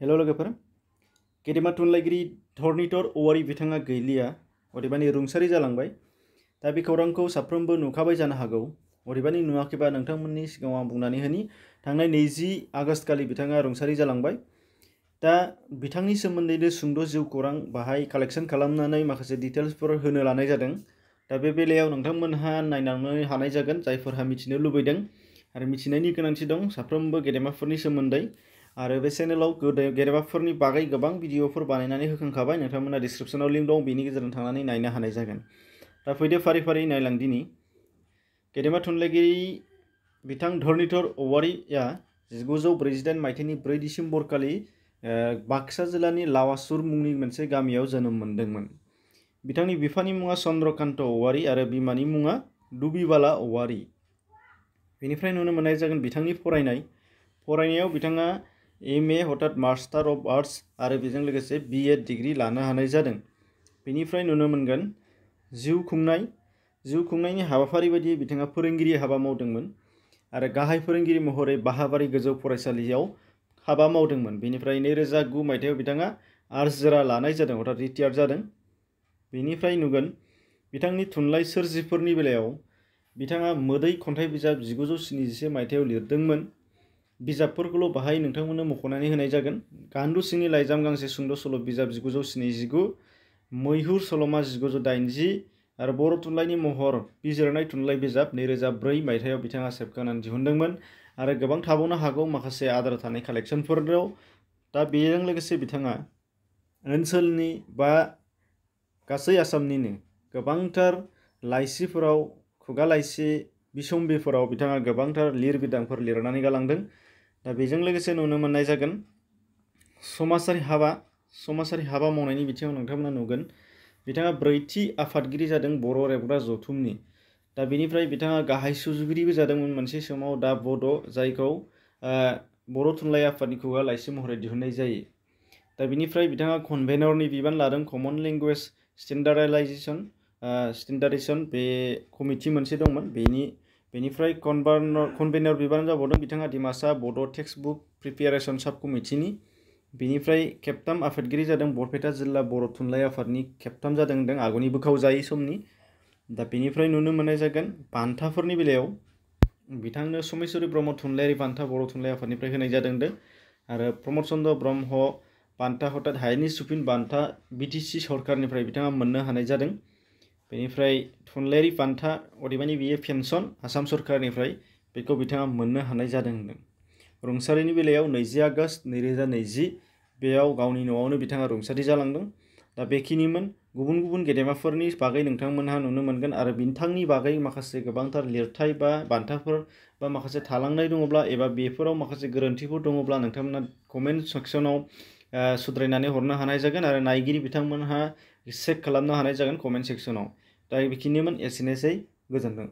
Hello लोगोफोर गेदेमा थुनलाइगिरि धरनीधर औवारी बिथाङा गैलिया अदेबानि रुंसारि जालांबाय। दा बे खौरांखौ साफ्रोमबो नुखाबाय जानो हागौ। अदेबानि नुवाखैबा नोंथांमोननि सिगाङाव आं बुंनानै होनि थांनाय 20 आगस्ट खालि बिथाङा रुंसारि जालांबाय। दा बिथांनि सोमोन्दैनो सुंद' जिउ खौरां बाहाय कालेक्शन खालामनानै माखासे डिटेल्सफोर होनो लानाय जादों। दा बे बेलायाव नोंथांमोनहा नायनानै हानाय जागोन जायफोरहा मिथिनो लुबैदों आरो मिथिनायनि गोनांथि दं साफ्रोमबो गेदेमाफोरनि सोमोन्दै। आरो बे चेनेलाव गेदेमाफोरनि बागै गोबां भिडिअफोर बानायनानै होखांखाबाय, नोंथांमोना डिस्क्रिप्शनाव लिंक दं, बेनि गेजेरजों थांनानै नायनो हानाय जागोन। दा फैदो फारि फारि नायलांदिनि। गेदेमा थुनलाइगिरि बिथां धरनीधर औवारीया 1948 मायथाइनि 4 डिसेम्बर खालि बाक्सा जिल्लानि लावासुर मुंनि मोनसे गामियाव जोनोम मोनदोंमोन। बिथांनि बिफानि मुङा चन्द्रकान्त औवारी आरो बिमानि मुङा दुबिबाला औवारी। बेनिफ्राय नुनो मोननाय जागोन बिथांनि फरायनायाव बिथाङा MA हथात मास्टार अफ आर्ट्स आरो बेजों लोगोसे BEd डिग्री लानो हानाय जादों। बेनिफ्राय नुनो मोनगोन जिउ खुंनायनि हाबाफारि बायदियै बिथाङा फोरोंगिरि हाबा मावदोंमोन आरो गाहाय फोरोंगिरि महरै बाहाबारि गोजौ फरायसालियाव हाबा मावदोंमोन। बेनिफ्राय 2009 मायथाइयाव बिथाङा आरजिरा लानाय जादों अर्थात रिटायार जादों। बेनिफ्राय नुगोन बिथांनि थुनलाइ सोरजिफोरनि बेलायाव बिथाङा मोदै खन्थाइ बिजाब 1971 मायथाइयाव लिरदोंमोन। बिजाबफोरखौल' बाहाय नोंथांमोननो मख'नानै होनाय जागोन। गान्दु सिंनि लाइजाम गांसे सुंद' सल' बिजाब 1979, मैहुर सल'मा 1980 आरो बर' थुनलाइनि महर बिजिरनाय थुनलाइ बिजाब 2004 मायथाइयाव बिथाङा सेबखांनानै दिहुनदोंमोन आरो गोबां थाबावनो हागौ माखासे आद्रा थानाय कालेक्शनफोराव। दा बेजों लोगोसे बिथाङा ओनसोलनि बा गासै आसामनिनो गोबांथार लाइसिफोराव खुगा लाइसि बिसम्बिफोराव बिथाङा गोबांथार लिरबिदांफोर लिरनानै गालांदों। दा बेजों लोगोसे नुनो मोननाय जागोन समाजारि हाबा मावनायनि बिथिङाव नोंथांमोना नुगोन बिथाङा 4थि आफादगिरि जादों बर' रेबग्रा जथुमनि। दा बेनिफ्राय बिथाङा गाहाय सुजुगिरिबो जादोंमोन मोनसे समाव दा बड', जायखौ बर' थुनलाइ आफादनि खुगा लाइसि महरै दिहुननाय जायो। दा बेनिफ्राय बिथाङा कनभेनरनि बिबान लादों, कमन लेंगुवेज स्टेन्डार्डाइजेशन बे कमिटि मोनसे दंमोन बेनिफ्राय कनभेनर बिबान जाबावदों बिथाङा डिमासा बड' टेक्सट बुक प्रिपेरेसन साब कमिटिनि। बेनिफ्राय खेबथाम आफादगिरि जादों बरपेटा जिल्ला बर' थुनलाइ आफादनि खेबथाम जादों होनदों आगुनि बोखावजायै समनि। दा बेनिफ्राय नुनो मोननाय जागोन बान्थाफोरनि बेलायाव बिथांनो समेश्वरी ब्रह्म थुनलाइयारि बान्था बर' थुनलाइ आफादनिफ्राय होनाय जादों आरो प्रमद चन्द्र ब्रह्म बान्था हथात हायेननि सुफिन बान्था BTC सरकारनिफ्राय बिथाङा मोननो हानाय जादों। बेनिफ्राय थुनलाइयारि बान्था अदेबानि बियो पेन्सन आसाम सरकारनिफ्राय बेखौ बिथाङा मोननो हानाय जादों होनदों। रुंसारिनि बेलायाव 20 आगस्ट 2020 बेयाव गावनि न'आवनो बिथाङा रुंसारि जालांदों। दा बेखिनिमोन। गुबुन गुबुन गेदेमाफोरनि बागै नोंथांमोनहा नुनो मोनगोन आरो बिथांनि बागै माखासे गोबांथार लिरथाय बा बान्थाफोर बा माखासे थालांनाय दङब्ला एबा बेफोराव माखासे गोरोन्थिफोर दङब्ला नोंथांमोना कमेन्ट सेक्सनाव सुद्रायनानै हरनो हानाय जागोन आरो नायगिरि बिथांमोनहा चेक खालामनो हानाय जागोन कमेन्ट सेक्सनाव। दा बेखिनिमोन, एसेनोसै, गोजोन्थों।